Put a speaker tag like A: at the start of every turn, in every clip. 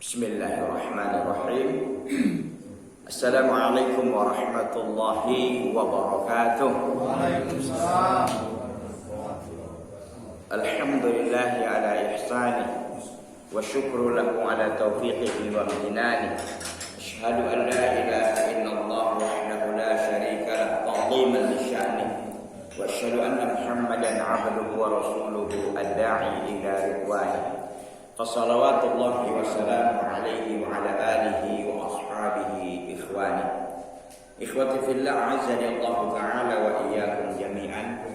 A: Bismillahirrahmanirrahim. Assalamualaikum warahmatullahi wabarakatuh.
B: Waalaikumsalam.
A: Alhamdulillahi ala ihsani wa syukru lahu ala taufiqihi wa amtinani. Asyhadu an la ilaha illallah wahdahu la syarika lahu ta'ziman li sya'ni wa asyhadu anna Muhammadan 'abduhu wa rasuluhu ad-da'i ila ridwani. Fassalawatullahi wa salamu alaihi wa ala alihi wa ashabihi ikhwani. Ikhwati fillah, azani Allah ta'ala wa iyyakum jami'an.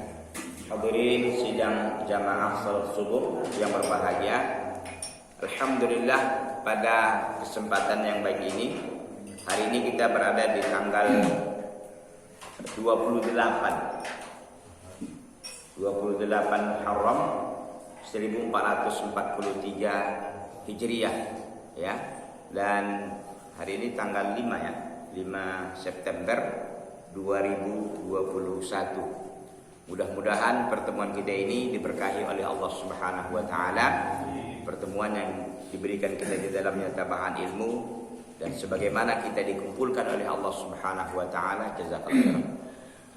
A: Hadirin sidang jamaah salat subuh yang berbahagia. Alhamdulillah, pada kesempatan yang baik ini, hari ini kita berada di tanggal 28 Muharram 1443 Hijriah ya. Dan hari ini tanggal 5 ya, 5 September 2021. Mudah-mudahan pertemuan kita ini diberkahi oleh Allah Subhanahu wa taala. Pertemuan yang diberikan kita di dalamnya tambahan ilmu, dan sebagaimana kita dikumpulkan oleh Allah Subhanahu wa taala, jazakallahu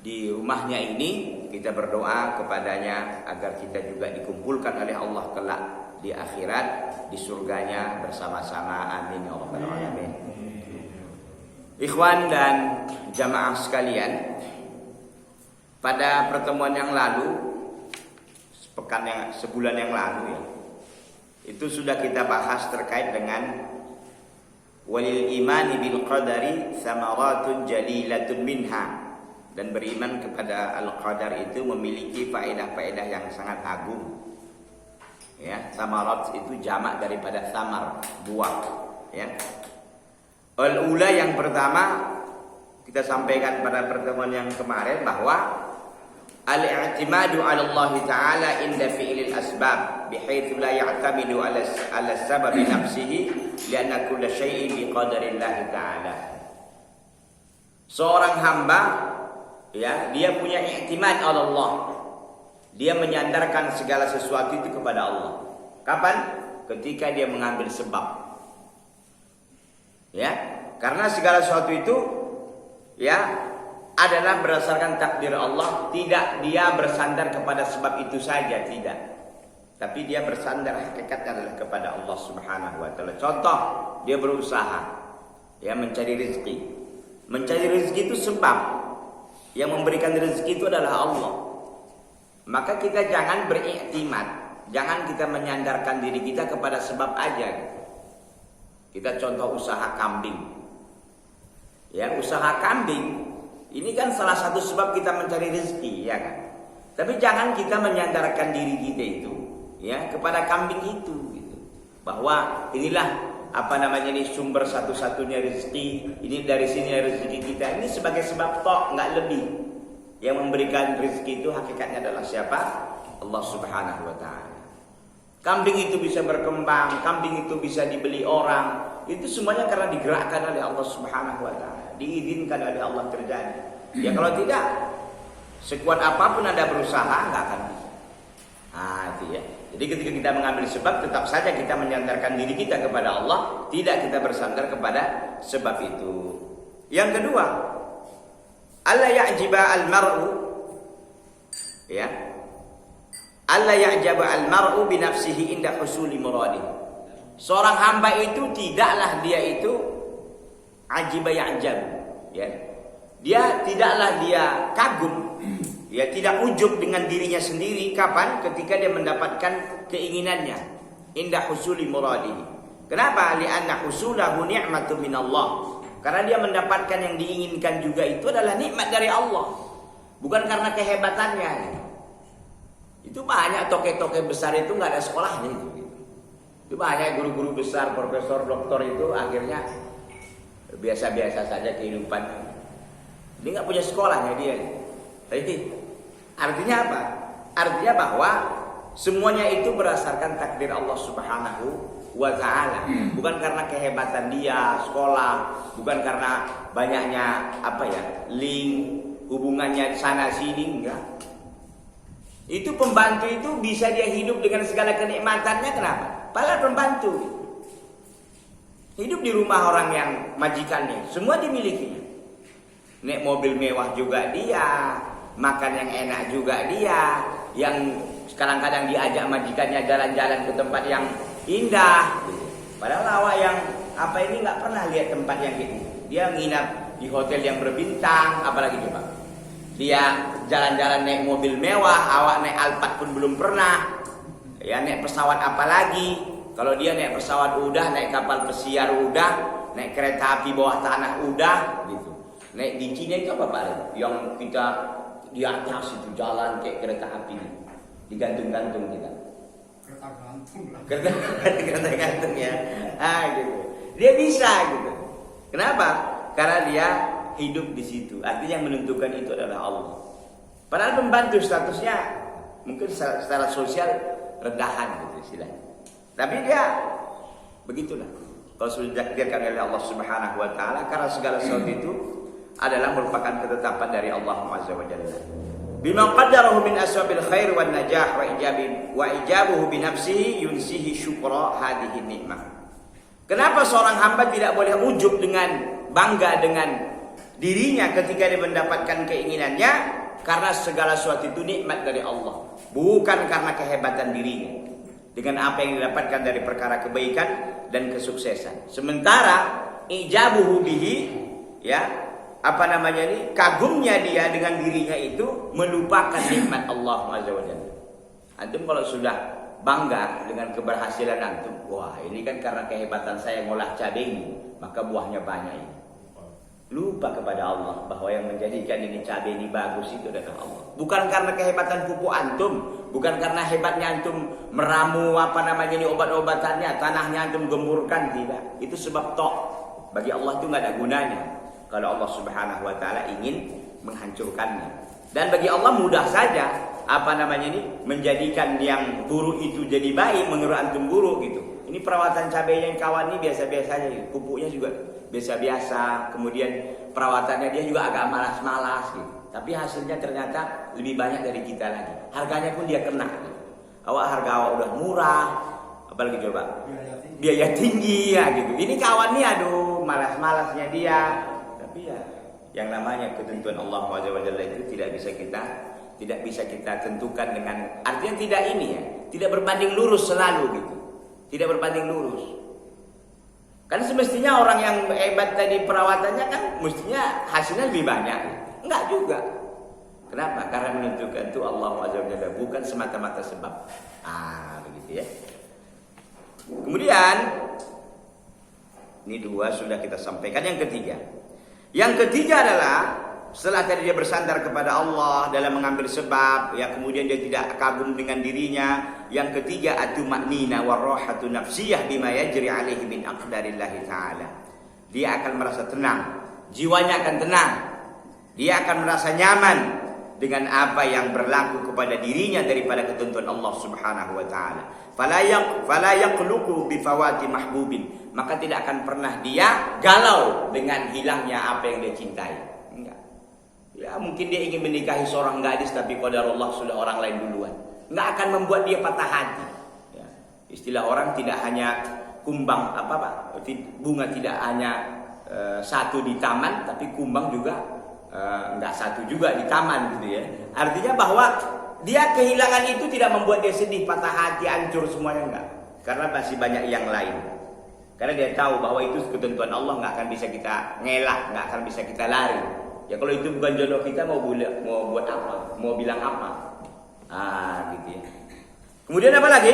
A: di rumahnya ini, kita berdoa kepadanya agar kita juga dikumpulkan oleh Allah kelak di akhirat, di surganya bersama-sama. Amin ya rabbal alamin. Ikhwan dan jamaah sekalian, pada pertemuan yang lalu, sebulan yang lalu ya, itu sudah kita bahas terkait dengan walil imani bil qadari samaratun jalilatun minha. Dan beriman kepada al-qadar itu memiliki faedah-faedah yang sangat agung. Ya, samarat itu jamak daripada samar, buah. Ya. Al-ula yang pertama kita sampaikan pada pertemuan yang kemarin bahwa al-i'timadu 'ala Allah Ta'ala inda fi'lil asbab bihaitsu la ya'tamidu 'ala sababi nafsihi li'anna kulla syai'in biqadarillah Ta'ala. Seorang hamba ya, dia punya i'timad Allah. Dia menyandarkan segala sesuatu itu kepada Allah. Kapan? Ketika dia mengambil sebab. Ya, karena segala sesuatu itu ya adalah berdasarkan takdir Allah. Tidak dia bersandar kepada sebab itu saja, tidak. Tapi dia bersandar hakikatnya adalah kepada Allah Subhanahu wa taala. Contoh, dia berusaha ya mencari rezeki. Mencari rezeki itu sebab. Yang memberikan rezeki itu adalah Allah. Maka kita jangan beriktimad, jangan kita menyandarkan diri kita kepada sebab aja. Kita contoh usaha kambing. Ya, usaha kambing ini kan salah satu sebab kita mencari rezeki, ya kan? Tapi jangan kita menyandarkan diri kita itu ya kepada kambing itu gitu. Bahwa inilah ini sumber satu-satunya rezeki, ini dari sini rezeki kita. Ini sebagai sebab tok, nggak lebih. Yang memberikan rezeki itu hakikatnya adalah siapa? Allah Subhanahu wa taala. Kambing itu bisa berkembang, kambing itu bisa dibeli orang. Itu semuanya karena digerakkan oleh Allah Subhanahu wa taala, diizinkan oleh Allah terjadi. Ya kalau tidak, sekuat apapun Anda berusaha nggak akan bisa. Itu ya. Jadi ketika kita mengambil sebab, tetap saja kita menyandarkan diri kita kepada Allah, tidak kita bersandar kepada sebab itu. Yang kedua, alla ya'jiba al-mar'u ya. Alla ya'jaba al-mar'u bi nafsihi inda husuli muradi. Seorang hamba itu tidaklah dia itu ajiba ya'jab ya. Dia tidaklah dia kagum. Dia tidak ujub dengan dirinya sendiri. Kapan? Ketika dia mendapatkan keinginannya. Indah husuli muradihi. Kenapa? Li'anna husulahu ni'matu minallah. Karena dia mendapatkan yang diinginkan juga itu adalah nikmat dari Allah. Bukan karena kehebatannya. Itu banyak toke-toke besar itu nggak ada sekolahnya itu. Itu banyak guru-guru besar, profesor, doktor itu akhirnya biasa-biasa saja kehidupannya. Dia nggak punya sekolahnya dia. Jadi artinya apa? Artinya bahwa semuanya itu berdasarkan takdir Allah Subhanahu wa taala. Bukan karena kehebatan dia sekolah, bukan karena banyaknya link hubungannya sana sini, enggak. Itu pembantu itu bisa dia hidup dengan segala kenikmatannya, kenapa? Padahal pembantu. Hidup di rumah orang yang majikannya, semua dimilikinya. Naik mobil mewah juga dia, makan yang enak juga dia, yang kadang-kadang diajak majikannya jalan-jalan ke tempat yang indah. Padahal awak yang apa ini nggak pernah lihat tempat yang gitu. Dia nginap di hotel yang berbintang, apalagi coba. Dia jalan-jalan naik mobil mewah, awak naik Alphard pun belum pernah. Ya naik pesawat apalagi. Kalau dia naik pesawat udah, naik kapal pesiar udah, naik kereta api bawah tanah udah, gitu. Naik di Cina itu apa Pak? Yang kita di atas itu jalan kayak kereta api, digantung-gantung kita.
B: Kereta gantung lah.
A: Kereta gantung ya. Gitu. Dia bisa gitu. Kenapa? Karena dia hidup di situ. Artinya yang menentukan itu adalah Allah. Padahal pembantu statusnya mungkin secara sosial rendahan gitu istilahnya. Tapi dia begitulah. Kalau sudah ditakdirkan oleh Allah Subhanahu wa taala, karena segala sesuatu itu adalah merupakan ketetapan dari Allah Azza wa Jalla. Bima qaddarahu min asbabil khair wan najah wa ijabuhu bi nafsihi yunsihi syukra hadhihi nikmah. Kenapa seorang hamba tidak boleh ujub dengan bangga dengan dirinya ketika dia mendapatkan keinginannya? Karena segala sesuatu itu nikmat dari Allah, bukan karena kehebatan dirinya dengan apa yang didapatkan dari perkara kebaikan dan kesuksesan. Sementara ijabuhu bihi, ya, apa namanya ini, kagumnya dia dengan dirinya itu melupakan nikmat Allah Azza wa Jalla. Antum kalau sudah bangga dengan keberhasilan antum, wah ini kan karena kehebatan saya ngolah cabai ini, maka buahnya banyak ini. Lupa kepada Allah bahwa yang menjadikan ini cabai ini bagus itu adalah Allah. Bukan karena kehebatan pupuk antum, bukan karena hebatnya antum meramu apa namanya ini obat-obatannya, tanahnya antum gemburkan, tidak. Itu sebab tok. Bagi Allah itu nggak ada gunanya kalau Allah Subhanahu wa taala ingin menghancurkannya. Dan bagi Allah mudah saja apa namanya ini menjadikan yang buruk itu jadi baik menurut antum buruk gitu. Ini perawatan cabai yang kawan ini biasa-biasa aja, pupuknya juga biasa-biasa, kemudian perawatannya dia juga agak malas-malas gitu. Tapi hasilnya ternyata lebih banyak dari kita lagi. Harganya pun dia kena. Gitu. Harga awak udah murah, apalagi coba biaya tinggi ya gitu. Ini kawan nih aduh malas-malasnya dia. Tapi ya yang namanya ketentuan Allah Azza wa Jalla itu tidak bisa kita tentukan dengan artinya tidak ini ya, tidak berbanding lurus selalu gitu. Tidak berbanding lurus. Kan semestinya orang yang hebat tadi perawatannya kan mestinya hasilnya lebih banyak. Enggak juga. Kenapa? Karena menentukan itu Allah Azza wa Jalla, bukan semata-mata sebab. Begitu ya. Kemudian ini dua sudah kita sampaikan. Yang ketiga adalah setelah tadi dia bersandar kepada Allah dalam mengambil sebab, ya kemudian dia tidak kagum dengan dirinya. Yang ketiga atumanina warahatu nafsiyah bima yajri alaihi min aqdarillahi taala. Dia akan merasa tenang, jiwanya akan tenang. Dia akan merasa nyaman dengan apa yang berlaku kepada dirinya daripada ketentuan Allah Subhanahu wa taala. Fala yaqluqu bi fawati mahbubin. Maka tidak akan pernah dia galau dengan hilangnya apa yang dia cintai. Enggak. Ya mungkin dia ingin menikahi seorang gadis tapi qadarullah sudah orang lain duluan. Enggak akan membuat dia patah hati. Ya. Istilah orang tidak hanya kumbang bunga tidak hanya satu di taman, tapi kumbang juga enggak satu juga di taman gitu ya. Artinya bahwa dia kehilangan itu tidak membuat dia sedih, patah hati, hancur semuanya enggak. Karena masih banyak yang lain. Karena dia tahu bahwa itu ketentuan Allah, enggak akan bisa kita ngelak, enggak akan bisa kita lari. Ya kalau itu bukan jodoh kita mau buat apa? Mau bilang apa? Gitu ya. Kemudian apa lagi?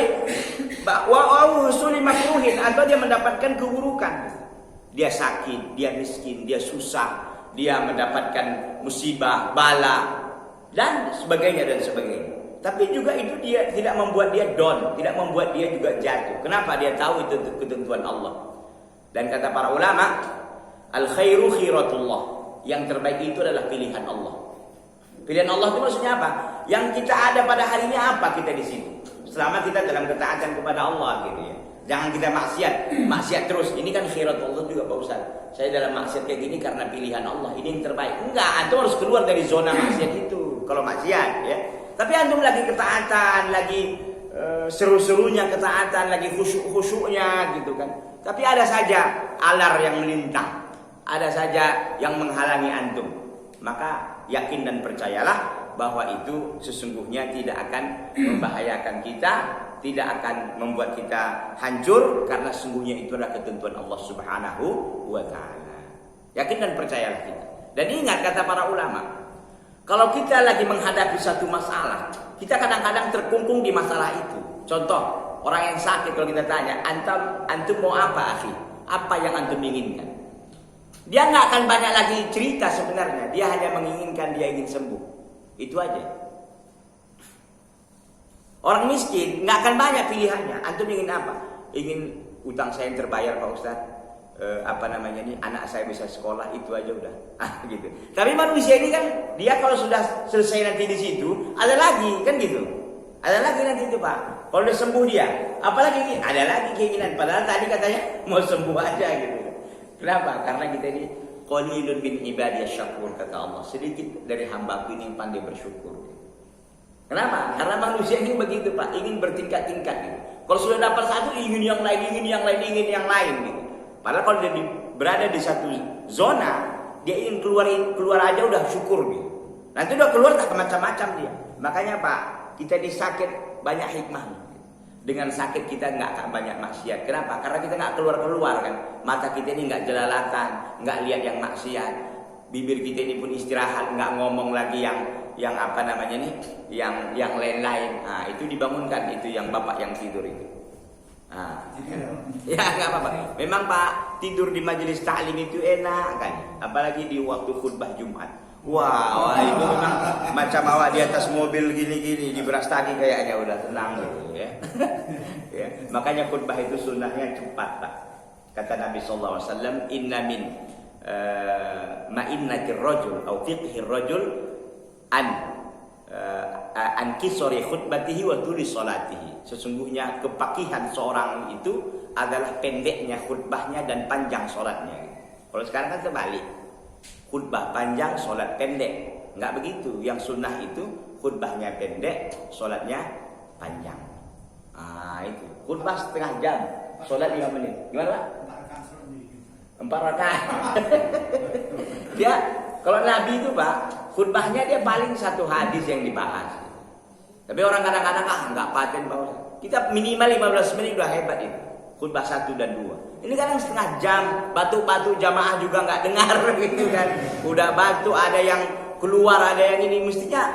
A: Wa husuli makruhin, atau dia mendapatkan keburukan. Dia sakit, dia miskin, dia susah, dia mendapatkan musibah, bala dan sebagainya. Tapi juga itu dia tidak membuat dia down, tidak membuat dia juga jatuh. Kenapa? Dia tahu itu ketentuan Allah. Dan kata para ulama, al khairu khiratullah. Yang terbaik itu adalah pilihan Allah. Pilihan Allah itu maksudnya apa? Yang kita ada pada hari ini apa kita di situ? Selama kita dalam ketaatan kepada Allah gitu ya. Jangan kita maksiat terus. Ini kan khiratullah juga Pak Ustaz. Saya dalam maksiat kayak gini karena pilihan Allah. Ini yang terbaik. Enggak, antum harus keluar dari zona maksiat itu. Kalau maksiat ya. Tapi antum lagi ketaatan, lagi seru-serunya ketaatan, lagi khusyuk-khusyuknya gitu kan. Tapi ada saja alar yang melintang, ada saja yang menghalangi antum. Maka yakin dan percayalah bahwa itu sesungguhnya tidak akan membahayakan kita, tidak akan membuat kita hancur, karena sesungguhnya itu adalah ketentuan Allah Subhanahu wa taala. Yakin dan percayalah kita. Dan ingat kata para ulama, kalau kita lagi menghadapi satu masalah, kita kadang-kadang terkungkung di masalah itu. Contoh, orang yang sakit kalau kita tanya, antum mau apa, akhi? Apa yang antum inginkan? Dia nggak akan banyak lagi cerita sebenarnya. Dia hanya menginginkan, dia ingin sembuh. Itu aja. Orang miskin nggak akan banyak pilihannya. Antum ingin apa? Ingin utang saya yang terbayar, Pak Ustaz. Anak saya bisa sekolah, itu aja udah. Gitu. Tapi manusia ini kan, dia kalau sudah selesai nanti di situ, ada lagi kan gitu. Ada lagi nanti itu, Pak. Kalau udah sembuh dia, apalagi ada lagi keinginan. Padahal tadi katanya mau sembuh aja gitu. Kenapa? Karena kita ini qalilun min ibadiyas syakur, kata Allah. Sedikit dari hambaku ini yang pandai bersyukur. Kenapa? Karena manusia ini begitu, Pak, ingin bertingkat-tingkat gitu. Kalau sudah dapat satu, ingin yang lain, ingin yang lain, ingin yang lain gitu. Padahal kalau dia berada di satu zona, dia ingin keluar aja udah syukur gitu. Nanti udah keluar tak macam-macam dia. Makanya Pak, kita disakit banyak hikmahnya. Dengan sakit kita nggak akan banyak maksiat. Kenapa? Karena kita nggak keluar kan. Mata kita ini nggak jelalatan, nggak lihat yang maksiat. Bibir kita ini pun istirahat, nggak ngomong lagi yang yang lain-lain. Nah, itu dibangunkan, itu yang bapak yang tidur itu. Nah, ya nggak apa-apa. Memang Pak, tidur di majelis taklim itu enak kan. Apalagi di waktu khutbah Jumat. Wah, itu memang macam awak di atas mobil gini-gini di Brastagi kayaknya udah tenang gitu ya. Ya, makanya khutbah itu sunnahnya cepat, Pak. Kata Nabi sallallahu alaihi wasallam, "Inna min ma'innatir rajul aw fiqhir rajul an kisori khutbatihi wa tuli salatihi." Sesungguhnya kepakihan seorang itu adalah pendeknya khutbahnya dan panjang salatnya. Kalau sekarang kan terbalik. Khutbah panjang, solat pendek. Enggak begitu. Yang sunnah itu khutbahnya pendek, solatnya panjang. Itu. Khutbah setengah jam, solat 5 menit. Gimana, Pak? 4 rakaat. Dia, kalau Nabi itu, Pak, khutbahnya dia paling satu hadis yang dibahas. Tapi orang kadang-kadang enggak paten, Pak. Kita minimal 15 menit udah hebat itu. Khutbah 1 dan 2. Ini kadang setengah jam, batu-batu jamaah juga nggak dengar gitu kan. Udah batu, ada yang keluar, ada yang ini. Mestinya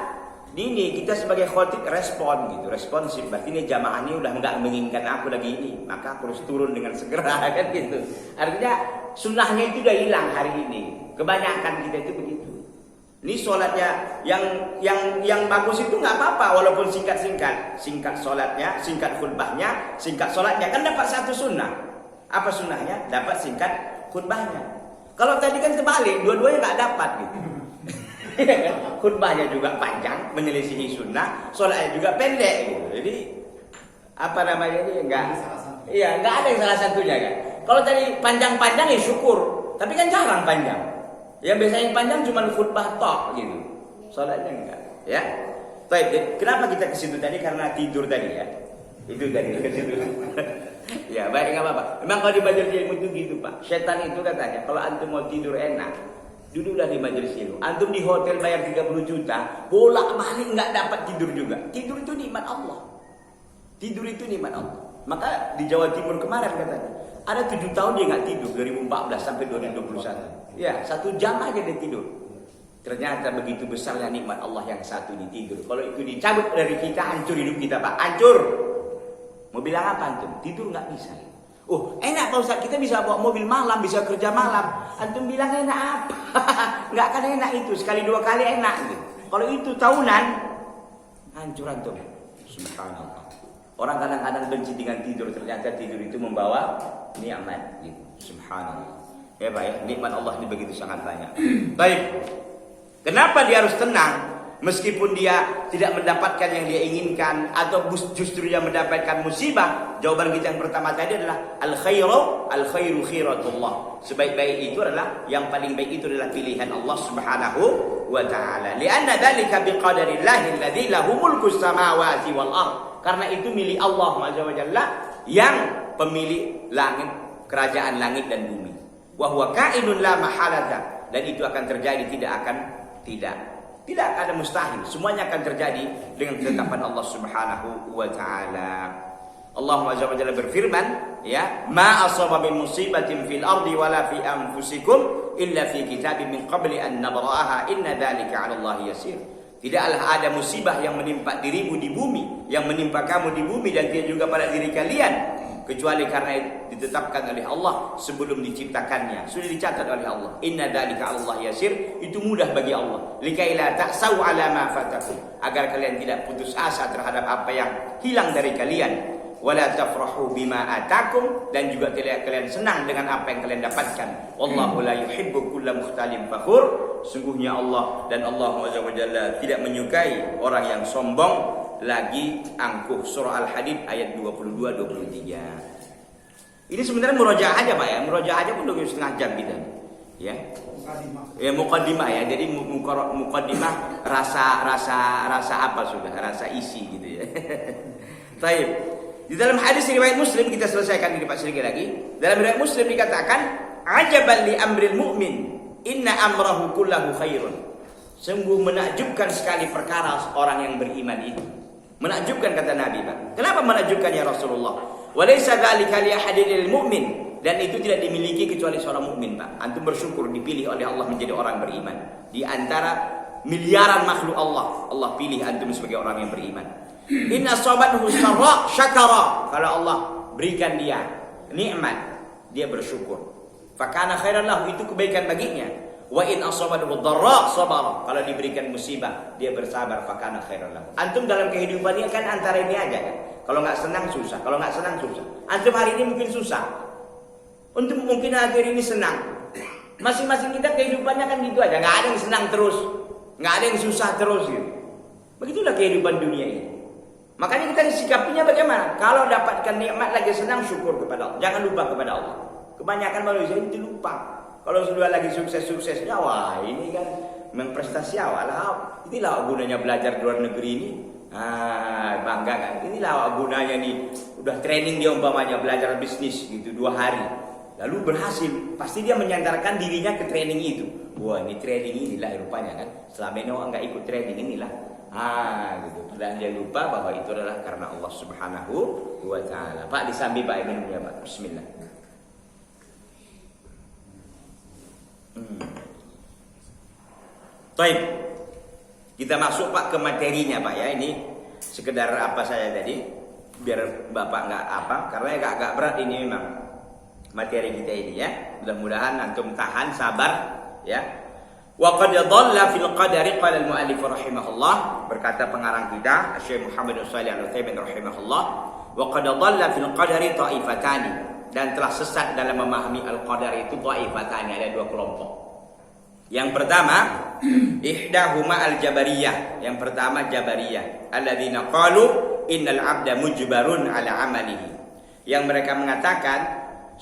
A: ini kita sebagai khotib respon gitu, responsif. Berarti ini jamaah ini udah nggak menginginkan aku lagi ini, maka aku harus turun dengan segera kan gitu. Artinya sunnahnya itu udah hilang hari ini. Kebanyakan kita itu begitu. Ini sholatnya yang bagus itu nggak apa-apa walaupun singkat sholatnya, singkat khutbahnya, singkat sholatnya kan dapat satu sunnah. Apa sunnahnya? Dapat singkat khutbahnya. Kalau tadi kan terbalik, dua-duanya nggak dapat gitu. Khutbahnya juga panjang, menyelisihi sunnah, sholatnya juga pendek gitu. Jadi ini nggak ada yang salah satunya kan. Kalau tadi panjang-panjang ya syukur, tapi kan jarang panjang. Yang biasanya panjang cuma khutbah tok gitu. Sholatnya enggak, ya. Baik, kenapa kita ke situ tadi? Karena tidur tadi ya. Itu tadi ke situ. Ya, baik, enggak apa-apa. Memang kalau di majelis ilmu itu gitu, Pak. Setan itu katanya, kalau antum mau tidur enak, duduklah di majelis ilmu. Antum di hotel bayar 30 juta, bolak-balik enggak dapat tidur juga. Tidur itu nikmat Allah. Tidur itu nikmat Allah. Maka di Jawa Timur kemarin katanya, ada 7 tahun dia enggak tidur, 2014 sampai 2021. Ya, 1 jam aja dia tidur. Ternyata begitu besarnya nikmat Allah yang satu di tidur. Kalau itu dicabut dari kita, hancur hidup kita, Pak. Hancur. Mau bilang apa antum? Tidur nggak bisa. Oh, enak Pak Ustaz, kita bisa bawa mobil malam, bisa kerja malam. Antum bilang enak apa? Nggak akan enak itu, sekali 2 kali enak gitu. Kalau itu tahunan, hancur antum. Subhanallah. Orang kadang-kadang benci dengan tidur, ternyata tidur itu membawa nikmat gitu. Subhanallah. Ya Pak ya, nikmat Allah ini begitu sangat banyak. Baik. Kenapa dia harus tenang? Meskipun dia tidak mendapatkan yang dia inginkan atau justru dia mendapatkan musibah. Jawaban kita yang pertama tadi adalah al-khairu khiratullah. Sebaik-baik itu adalah, yang paling baik itu adalah pilihan Allah Subhanahu wa taala. Lianna dzalika biqadarillahi alladzi lahu mulkus samawati wal ardh. Karena itu milik Allah Azza wa Jalla yang pemilik langit, kerajaan langit dan bumi. Wa huwa kainun la mahalata, dan itu akan terjadi, tidak ada mustahil, semuanya akan terjadi dengan ketetapan Allah Subhanahu wa taala. Allah Azza wa Jalla berfirman, ya, ma asaba min musibatin fil ardi wala fi anfusikum illa fi kitabin min qabli an nabra'aha inna dzalika 'ala Allah yasir. Tidaklah ada musibah yang menimpa dirimu di bumi, yang menimpa kamu di bumi, dan tidak juga pada diri kalian, kecuali karena ditetapkan oleh Allah sebelum diciptakannya. Sudah dicatat oleh Allah. Inna dzalika 'ala Allah yasir, itu mudah bagi Allah. Likaila ta'sau 'ala ma fatakum, agar kalian tidak putus asa terhadap apa yang hilang dari kalian. Wala tafrahu bima atakum, dan juga tidak kalian senang dengan apa yang kalian dapatkan. Wallahu la yuhibbu kulla mukhtalin fakhur. Sungguhnya Allah dan Allah Azza wa Jalla tidak menyukai orang yang sombong lagi angkuh. Surah Al-Hadid ayat 22-23. Ini sebenarnya murojaah aja Pak ya. Murojaah aja pun 2,5 jam kita. Ya. Ya muqaddimah ya. Jadi muqaddimah rasa apa sudah? Rasa isi gitu ya. Baik. Di dalam hadis riwayat Muslim, kita selesaikan ini Pak sedikit lagi. Dalam riwayat Muslim dikatakan, ajaban li amril mu'min, inna amrahu kullahu khairun. Sungguh menakjubkan sekali perkara orang yang beriman itu. Menakjubkan kata Nabi, Pak. Kenapa menakjubkan ya Rasulullah? Walaysa dzalika li ahadin lil mu'min, dan itu tidak dimiliki kecuali seorang mukmin, Pak. Antum bersyukur dipilih oleh Allah menjadi orang beriman. Di antara miliaran makhluk Allah, Allah pilih antum sebagai orang yang beriman. Inna sabathu sarra syakara, kalau Allah berikan dia nikmat, dia bersyukur. Fakana khairan lahu, itu kebaikan baginya. Wa in asabathu dharra sabara, kalau diberikan musibah dia bersabar. Fakana khairan lahu. Antum dalam kehidupan ini kan antara ini aja kan. Kalau nggak senang susah, kalau nggak senang susah. Antum hari ini mungkin susah, untuk mungkin hari ini senang. Masing-masing kita kehidupannya kan gitu aja, nggak ada yang senang terus, nggak ada yang susah terus gitu. Begitulah kehidupan dunia ini. Makanya kita sikapinya bagaimana? Kalau dapatkan nikmat lagi senang, syukur kepada Allah. Jangan lupa kepada Allah. Kebanyakan manusia itu lupa. Kalau sudah lagi sukses-suksesnya, wah ini kan memang prestasi awal. Inilah gunanya belajar di luar negeri ini. Bangga kan? Inilah gunanya nih. Udah training dia umpamanya belajar bisnis gitu 2 hari. Lalu berhasil. Pasti dia menyandarkan dirinya ke training itu. Wah ini training inilah rupanya kan. Selama ini orang nggak ikut training inilah. Gitu. Dan dia lupa bahwa itu adalah karena Allah Subhanahu wa taala. Pak disambi Pak minumnya Pak. Bismillah. Baik. Kita masuk Pak ke materinya Pak ya. Ini sekedar apa saya tadi biar Bapak nggak apa, karena agak berat ini memang materi kita ini ya. Mudah-mudahan antum tahan, sabar ya. Wa qad dhalla fil qadari qala al muallif rahimahullah, berkata pengarang kita Syekh Muhammad Shalih Al Utsaimin rahimahullah, wa qad dhalla fil qadari ta'ifatani, dan telah sesat dalam memahami al-qadar itu ta'ifatani, ada 2 kelompok. Yang pertama ihdahuma al-jabariyah, yang pertama jabariyah, alladzina qalu innal 'abda mujbarun ala 'amalihi, yang mereka mengatakan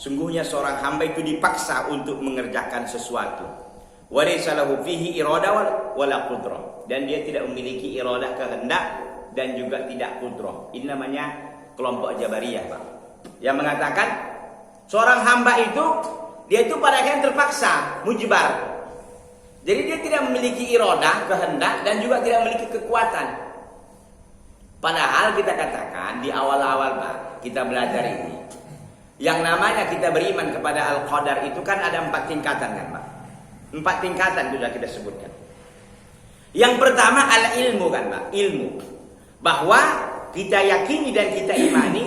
A: sungguhnya seorang hamba itu dipaksa untuk mengerjakan sesuatu. Walaysa lahu fihi iradah wala qudrah, dan dia tidak memiliki iradah, kehendak, dan juga tidak qudrah. Ini namanya kelompok Jabariyah, Pak. Yang mengatakan seorang hamba itu dia itu pada akhirnya terpaksa, mujbar. Jadi dia tidak memiliki iradah, kehendak, dan juga tidak memiliki kekuatan. Padahal kita katakan di awal-awal Pak, kita belajar ini, yang namanya kita beriman kepada al-qadar itu kan ada 4 tingkatan kan Pak. 4 tingkatan sudah kita sebutkan. Yang pertama al-ilmu kan Pak, ilmu. Bahwa kita yakini dan kita imani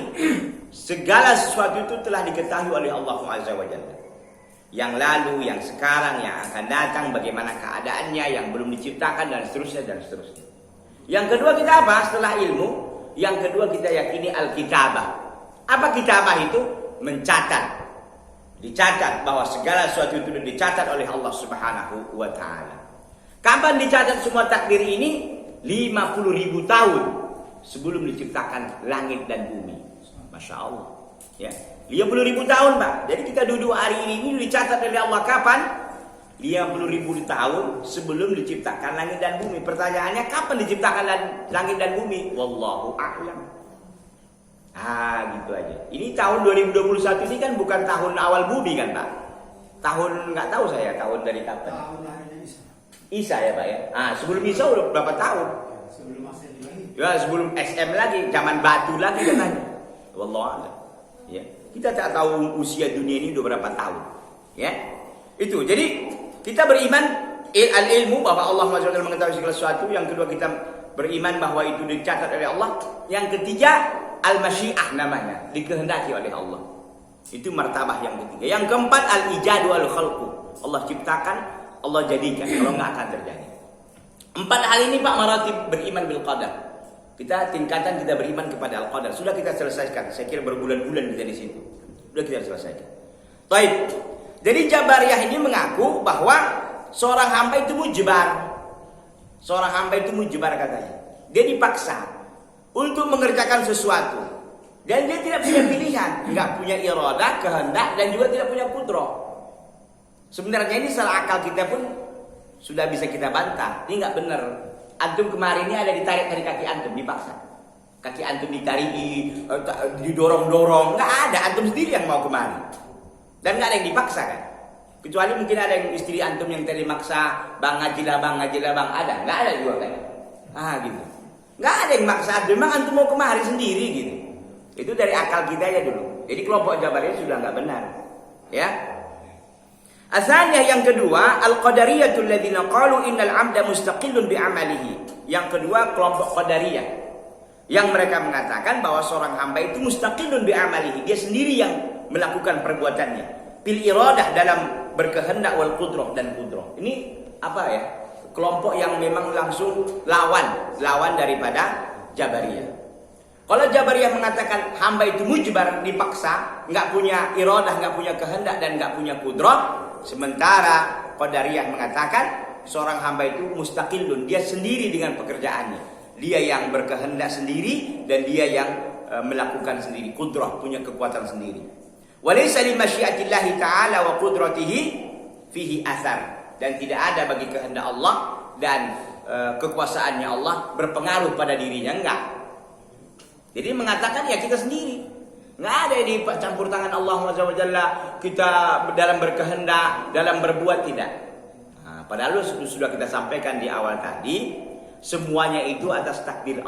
A: segala sesuatu itu telah diketahui oleh Allah Azza wa Jalla. Yang lalu, yang sekarang, yang akan datang, bagaimana keadaannya, yang belum diciptakan, dan seterusnya dan seterusnya. Yang kedua kita apa? Setelah ilmu, yang kedua kita yakini al-kitabah. Apa kitabah itu? Mencatat. Dicatat bahwa segala sesuatu itu dicatat oleh Allah Subhanahu wa taala. Kapan dicatat semua takdir ini? 50.000 tahun sebelum diciptakan langit dan bumi. Masya Allah. Ya, 50.000 tahun, Pak. Jadi kita duduk hari ini dicatat oleh Allah kapan? 50.000 tahun sebelum diciptakan langit dan bumi. Pertanyaannya, kapan diciptakan langit dan bumi? Wallahu a'lam. Gitu aja. Ini tahun 2021 ini kan bukan tahun awal bumi kan Pak? Tahun nggak tahu saya tahun dari kapan.
B: Tahun lahirnya Isa.
A: Isa ya Pak ya. Sebelum Isa udah berapa tahun?
B: Sebelum Masehi lagi.
A: Ya sebelum SM lagi, zaman batu lagi katanya. Wallahu a'lam. Ya. Kita tak tahu usia dunia ini udah berapa tahun. Ya. Itu. Jadi kita beriman al-ilmu bahwa Allah SWT mengetahui segala sesuatu. Yang kedua kita beriman bahwa itu dicatat oleh Allah. Yang ketiga al-masyiah namanya, dikehendaki oleh Allah. Itu martabah yang ketiga. Yang keempat al-ijadu al-khalqu. Allah ciptakan, Allah jadikan. Kalau nggak akan terjadi. 4 hal ini Pak maratib beriman bil qadar. Kita tingkatan kita beriman kepada al-qadar. Sudah kita selesaikan. Saya kira berbulan-bulan kita di situ. Sudah kita selesaikan. Baik. Jadi Jabariyah ini mengaku bahwa seorang hamba itu mujbar. Seorang hamba itu mujbar katanya. Dia dipaksa untuk mengerjakan sesuatu. Dan dia tidak punya pilihan. Nggak punya iradah, kehendak, dan juga tidak punya kudrah. Sebenarnya ini salah akal kita pun sudah bisa kita bantah. Ini nggak benar. Antum kemarin ini ada ditarik dari kaki antum, dipaksa. Kaki antum ditarik, didorong-dorong. Nggak ada, antum sendiri yang mau kemari. Dan nggak ada yang dipaksa kan. Kecuali mungkin ada yang istri antum yang tadi maksa, bang ngajilah bang, ada. Nggak ada juga kan. Gitu. Nggak ada yang maksa antum, memang antum mau kemari sendiri gitu. Itu dari akal kita ya dulu. Jadi kelompok Jabariyah sudah nggak benar. Ya. Asalnya yang kedua, al-qadariyatul ladzina qalu innal 'abda mustaqillun bi 'amalihi. Yang kedua kelompok Qadariyah yang mereka mengatakan bahwa seorang hamba itu mustaqillun bi 'amalihi, dia sendiri yang melakukan perbuatannya. Bil iradah dalam berkehendak wal qudrah dan qudrah. Ini apa ya? Kelompok yang memang langsung lawan daripada Jabariyah. Kalau Jabariyah mengatakan hamba itu mujbar, dipaksa, nggak punya iradah, nggak punya kehendak dan nggak punya qudrah. Sementara Qadariyah mengatakan seorang hamba itu mustaqillun, dia sendiri dengan pekerjaannya. Dia yang berkehendak sendiri dan dia yang melakukan sendiri, qudrah, punya kekuatan sendiri. Walaysa li masyiatillahi ta'ala wa qudratihi fihi athar. Dan tidak ada bagi kehendak Allah dan kekuasaannya Allah berpengaruh pada dirinya, enggak. Jadi mengatakan ya kita sendiri. Nggak ada di campur tangan Allah SWT kita dalam berkehendak, dalam berbuat, tidak. Padahal sudah kita sampaikan di awal tadi, semuanya itu atas takdir